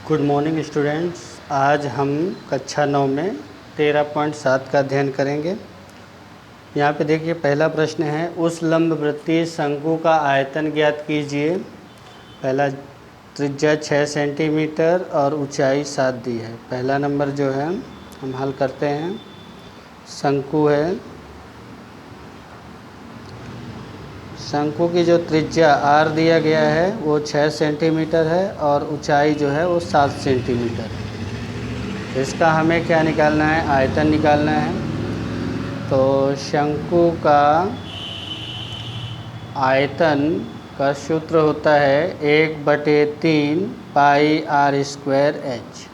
Good morning students. आज हम कक्षा 9 में 13.7 का अध्ययन करेंगे। यहाँ पे देखिए पहला प्रश्न है, उस लंबवृत्तीय शंकु का आयतन ज्ञात कीजिए। पहला त्रिज्या 6 सेंटीमीटर और ऊंचाई 7 दी है। पहला नंबर जो है हम हल करते हैं। शंकु है, शंकु की जो त्रिज्या r दिया गया है वो 6 सेंटीमीटर है और ऊंचाई जो है वो 7 सेंटीमीटर है। इसका हमें क्या निकालना है? आयतन निकालना है। तो शंकु का आयतन का सूत्र होता है 1/3 पाई r स्क्वायर h।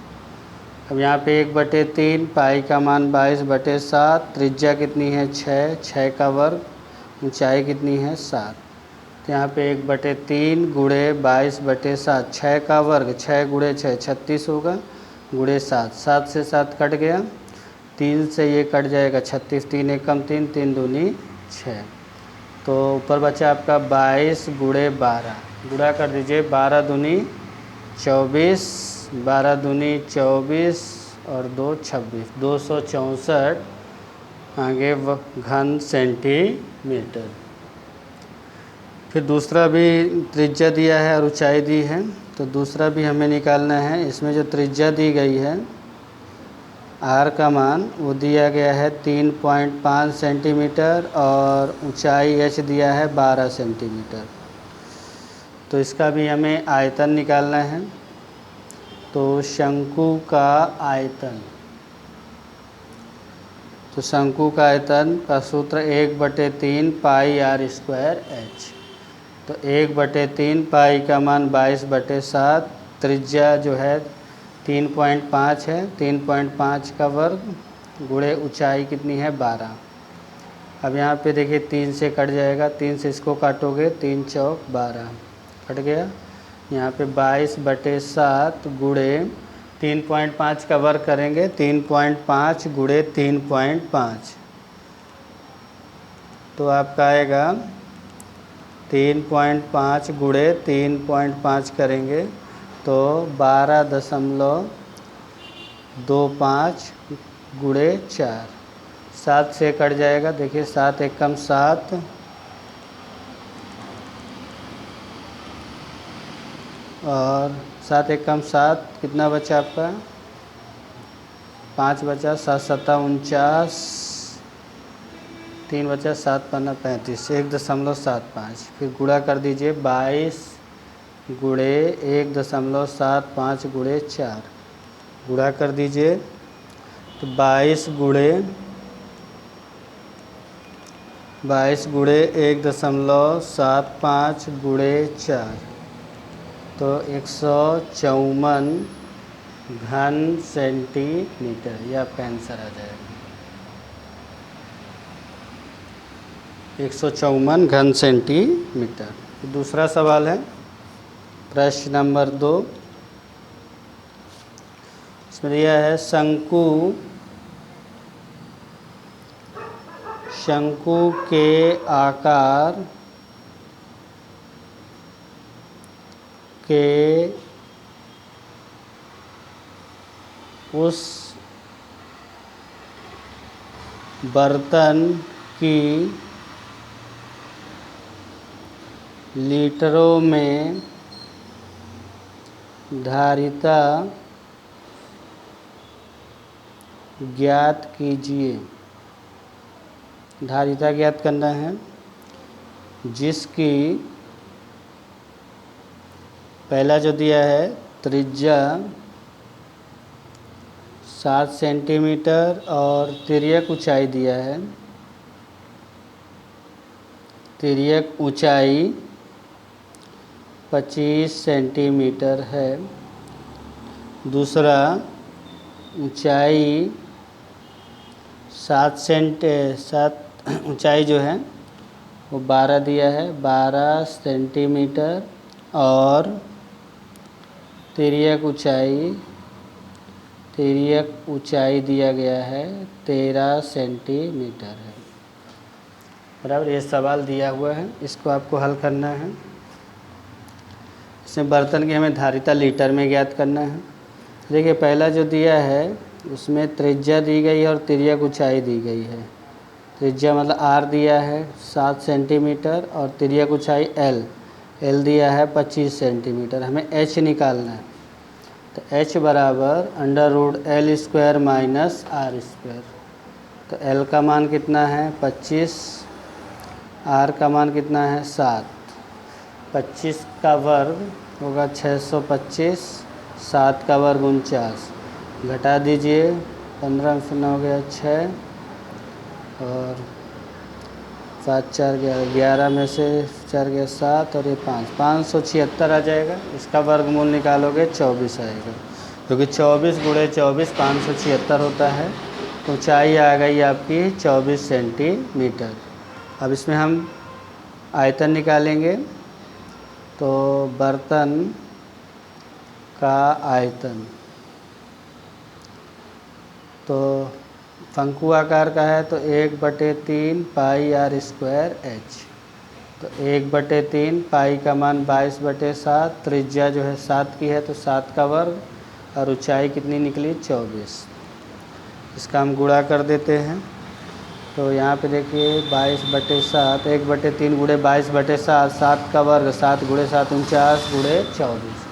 अब यहाँ पे 1/3 पाई का मान 22/7, त्रिज्या कितनी है 6 का वर्ग, ऊंचाई कितनी है 7। तो यहाँ पे 1/3 गुणे 22/7, 6 का वर्ग, 6 गुणे 6 36 होगा, गुणे 7, 7 से 7 कट गया, 3 से ये कट जाएगा 36, 3 एकम 3, 3 दूनी 6। तो ऊपर बचा आपका 22 गुणे 12, गुणा कर दीजिए, 12 दूनी 24, 12 दूनी 24 और 2 26, 264 आगे घन सेंटीमीटर। फिर दूसरा भी त्रिज्या दिया है और ऊंचाई दी है, तो दूसरा भी हमें निकालना है। इसमें जो त्रिज्या दी गई है r का मान वो दिया गया है 3.5 सेंटीमीटर और ऊंचाई h दिया है 12 सेंटीमीटर। तो इसका भी हमें आयतन निकालना है। तो शंकु का आयतन, तो शंकु का आयतन का सूत्र 1/3 पाई r स्क्वायर h। तो 1/3 पाई का मान 22/7, त्रिज्या जो है 3.5 है, 3.5 का वर्ग, गुणे ऊंचाई कितनी है 12। अब यहाँ पे देखिए 3 से कट जाएगा, 3 से इसको काटोगे 3 चौक 12 कट गया। यहाँ पे 22/7 गुणे 3.5 का वर्ग करेंगे, 3.5 गुणे 3.5, तो आपका आएगा 3.5 गुणे 3.5 करेंगे तो 12.25 गुणे 4, 7 से कट जाएगा, देखिए 7 एकम 7 और 7 एकम 7 कितना बचा आपका? 5 बचा, 7 सत्ता 49, 3 बचा, 7 पन्ना 35, 1.75। फिर गुणा कर दीजिए, 22 गुणे 1.75 गुणे 4, गुणा कर दीजिए तो 22 गुणे 1.75 गुणे 4, तो 154 घन सेंटीमीटर। ये आपका आंसर आ जाएगा, 154 घन सेंटीमीटर। दूसरा सवाल है प्रश्न नंबर 2। इसमें दिया है शंकु के आकार के उस बर्तन की लीटरों में धारिता ज्ञात कीजिए। धारिता ज्ञात करना है जिसकी, पहला जो दिया है त्रिज्या 7 सेंटीमीटर और तिर्यक ऊंचाई दिया है, तिर्यक ऊंचाई 25 सेंटीमीटर है। दूसरा ऊंचाई 7 ऊंचाई जो है वो 12 दिया है, 12 सेंटीमीटर और तिर्यक ऊंचाई दिया गया है 13 सेंटीमीटर है। बराबर, ये सवाल दिया हुआ है, इसको आपको हल करना है। इसमें बर्तन की हमें धारिता लीटर में ज्ञात करना है। देखिए पहला जो दिया है उसमें त्रिज्या दी गई है और तिर्यक ऊंचाई दी गई है। त्रिज्या मतलब आर दिया है 7 सेंटीमीटर और तिर्यक ऊंचाई एल दिया है 25 सेंटीमीटर। हमें एच निकालना है, तो एच बराबर √L² माइनस R²। तो एल का मान कितना है 25, आर का मान कितना है 7। 25 का वर्ग होगा 625, 7 का वर्ग 49, घटा दीजिए 15 में 0 हो गया 6 और 7 4 11, 11 में से 4 गया 7 और ये 576 आ जाएगा। इसका वर्गमूल निकालोगे 24 आएगा, क्योंकि 24 गुणे 24 576 होता है। तो ऊंचाई आ गई आपकी 24 सेंटीमीटर। अब इसमें हम आयतन निकालेंगे, तो बर्तन का आयतन तो शंकु आकार का है तो 1/3 पाई R² H। तो 1/3 पाई का मान 22/7, त्रिज्या जो है 7 की है तो 7 का वर्ग और ऊंचाई कितनी निकली 24। इसका हम गुणा कर देते हैं, तो यहाँ पे देखिए 22/7, 1/3 गुणे 22/7, 7 का वर्ग 7 गुणे 7 49 गुणे 24,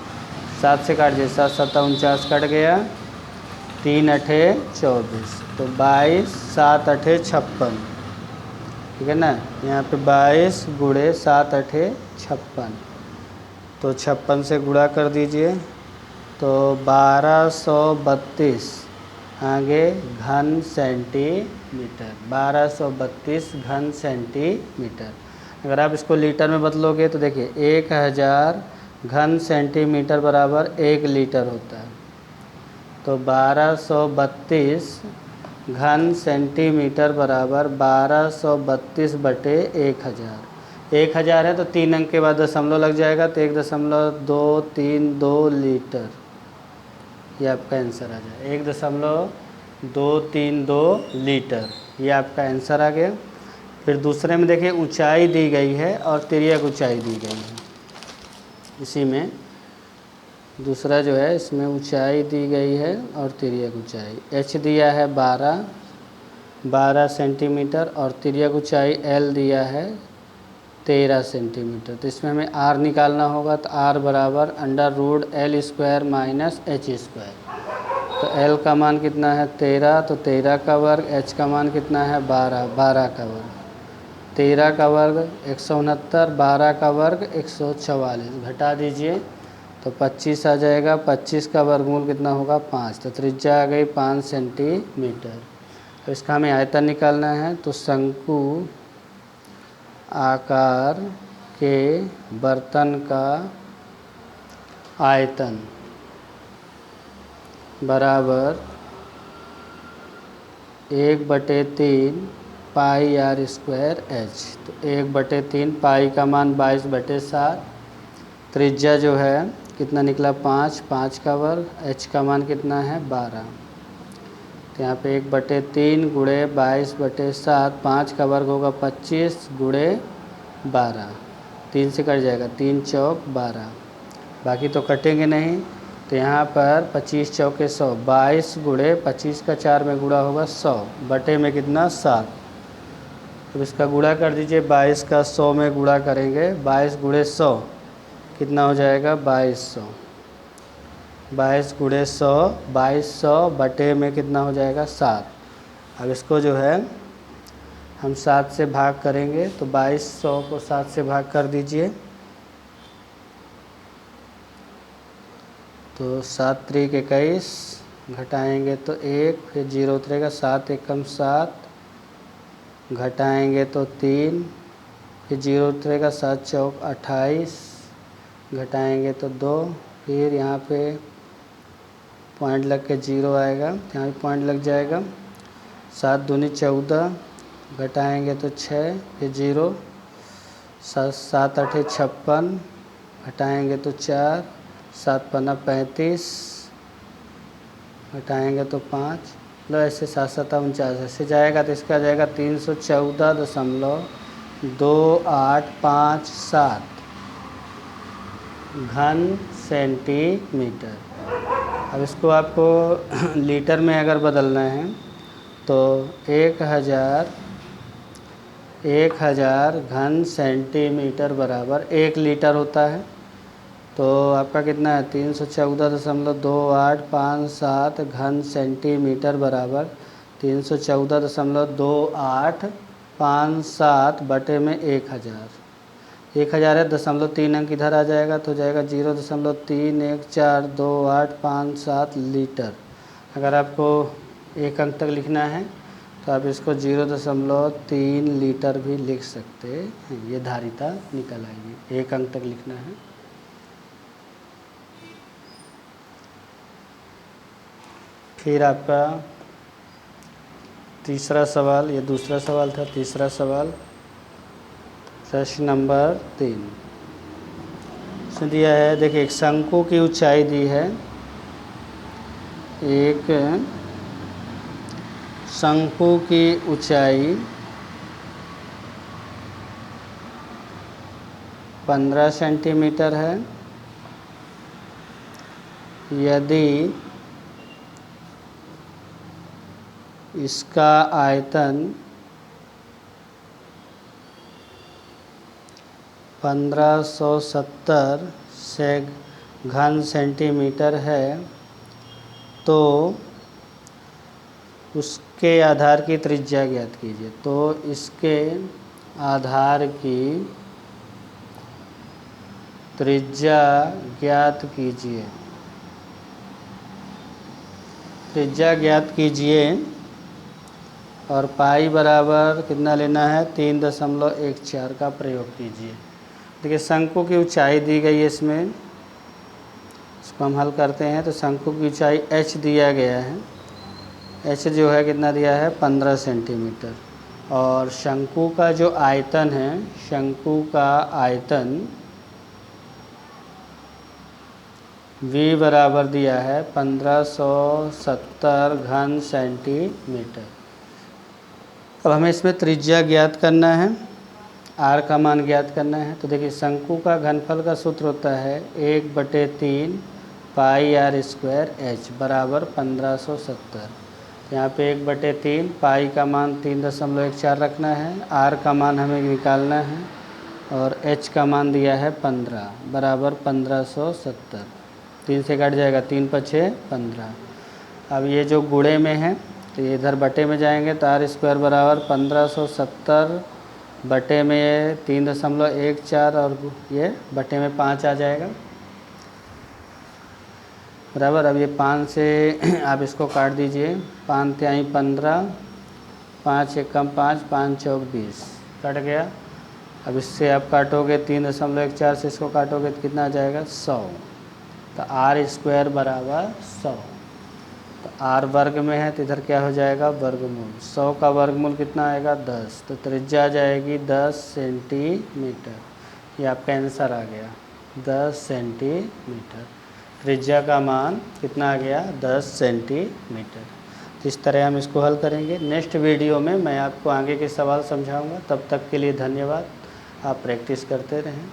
7 से काट दिए 7 7 49 कट गया, 3 8 24, तो 22 7 8 56, ठीक है ना। यहाँ पे 22 गुणे 7 8 56, तो 56 से गुणा कर दीजिए तो 1232 आगे घन सेंटीमीटर, 1232 घन सेंटीमीटर। अगर आप इसको लीटर में बदलोगे तो देखिए 1000 घन सेंटीमीटर बराबर 1 लीटर होता है। तो 1232 घन सेंटीमीटर बराबर 1232/1000। 1000 है तो 3 अंक के बाद दशमलव लग जाएगा, तो 1.232 लीटर, ये आपका आंसर आ जाए 1.232 लीटर, ये आपका आंसर आ गया। फिर दूसरे में देखिए ऊंचाई दी गई है और तिर्यक ऊंचाई दी गई है। इसी में दूसरा जो है इसमें ऊंचाई दी गई है और तिर्यक ऊंचाई एच दिया है 12 सेंटीमीटर और तिर्यक ऊंचाई एल दिया है 13 सेंटीमीटर। तो इसमें हमें आर निकालना होगा, तो आर बराबर √L² माइनस H²। तो एल का मान कितना है 13, तो 13 का वर्ग, एच का मान कितना है 12 का वर्ग, 13 का वर्ग 169, 12 का वर्ग 144, घटा दीजिए तो 25 आ जाएगा। 25 का वर्गमूल कितना होगा 5, तो त्रिज्या आ गई 5 सेंटीमीटर। तो इसका हमें आयतन निकालना है, तो शंकु आकार के बर्तन का आयतन बराबर 1/3 पाई R² H। तो 1/3 पाई का मान 22/7, त्रिज्या जो है कितना निकला 5, 5 का वर्ग, H का मान कितना है 12। तो यहाँ पे 1/3 गुणे 22/7, 5 का वर्ग होगा 25 गुणे 12, 3 से कट जाएगा, 3 चौक 12, बाकी तो कटेंगे नहीं। तो यहाँ पर 25 चौके 100, 22 गुणे 25 का 4 में गुणा होगा 100 बटे में कितना 7। तो इसका गुणा कर दीजिए, 22 का 100 में गुणा करेंगे, 22 गुणे 100 कितना हो जाएगा 2200, 22 गुणे 100, 2200 बटे में कितना हो जाएगा 7। अब इसको जो है हम 7 से भाग करेंगे, तो 2200 को 7 से भाग कर दीजिए, तो 7 3 21, घटाएंगे तो 1, फिर 0 उतरेगा, 7 एकम 7, घटाएंगे तो 3, फिर 0 उतरेगा, 7 चौक 28, घटाएंगे तो 2, फिर यहाँ पे पॉइंट लग के 0 आएगा, यहाँ भी पॉइंट लग जाएगा, 7 दूनी 14, घटाएंगे तो 6, फिर 0, 7 8 56, घटाएंगे तो 4, 7 5 35, घटाएंगे तो 5, लो ऐसे 7 7 49 ऐसे जाएगा, तो इसका जाएगा 314.2857 घन सेंटीमीटर। अब इसको आपको लीटर में अगर बदलना है तो 1000 घन सेंटीमीटर बराबर 1 लीटर होता है। तो आपका कितना है 314.2857 घन सेंटीमीटर बराबर 314.2857 बटे में 1000 है, 0.3 अंक इधर आ जाएगा तो हो जाएगा 0.3142857 लीटर। अगर आपको 1 अंक तक लिखना है तो आप इसको 0.3 लीटर भी लिख सकते हैं। ये धारिता निकल आएगी। 1 अंक तक लिखना है। फिर आपका तीसरा सवाल, ये दूसरा सवाल था। तीसरा सवाल प्रश्न नंबर 3 इसमें दिया है, देखिए एक शंकु की ऊंचाई दी है। एक शंकु की ऊंचाई 15 सेंटीमीटर है। यदि इसका आयतन 1570 से घन सेंटीमीटर है तो उसके आधार की त्रिज्या ज्ञात कीजिए। तो इसके आधार की त्रिज्या ज्ञात कीजिए। त्रिज्या ज्ञात कीजिए और पाई बराबर कितना लेना है 3.14 का प्रयोग कीजिए। देखिए शंकु की ऊंचाई दी गई है इसमें, इसको हम हल करते हैं तो शंकु की ऊंचाई h दिया गया है। h जो है कितना दिया है 15 सेंटीमीटर। और शंकु का जो आयतन है, शंकु का आयतन v बराबर दिया है 1570 घन सेंटीमीटर। अब हमें इसमें त्रिज्या ज्ञात करना है, r का मान ज्ञात करना है। तो देखिए शंकु का घनफल का सूत्र होता है 1/3 पाई r स्क्वायर h बराबर 1570। तो यहाँ पे 1/3 पाई का मान 3.14 रखना है, r का मान हमें निकालना है और h का मान दिया है 15 बराबर 1570। 3 से कट जाएगा, 3 × 5 = 15। अब ये जो गुणे में है तो ये इधर बटे में जाएंगे तो r स्क्वायर बराबर 1570 बटे में 3.14 और ये बटे में 5 आ जाएगा बराबर। अब ये 5 से आप इसको काट दीजिए, 5 × 3 = 15, 5 × 1 = 5, 5 × 4 = 20 कट गया। अब इससे आप काटोगे 3.14 से इसको काटोगे तो कितना आ जाएगा 100। तो r स्क्वायर बराबर 100। तो r वर्ग में है तो इधर क्या हो जाएगा वर्गमूल। 100 का वर्गमूल कितना आएगा 10। तो त्रिज्या आ जाएगी 10 सेंटीमीटर। ये आपका आंसर आ गया 10 सेंटीमीटर। त्रिज्या का मान कितना आ गया 10 सेंटीमीटर। तो इस तरह हम इसको हल करेंगे। नेक्स्ट वीडियो में मैं आपको आगे के सवाल समझाऊंगा। तब तक के लिए धन्यवाद। आप प्रैक्टिस करते रहें।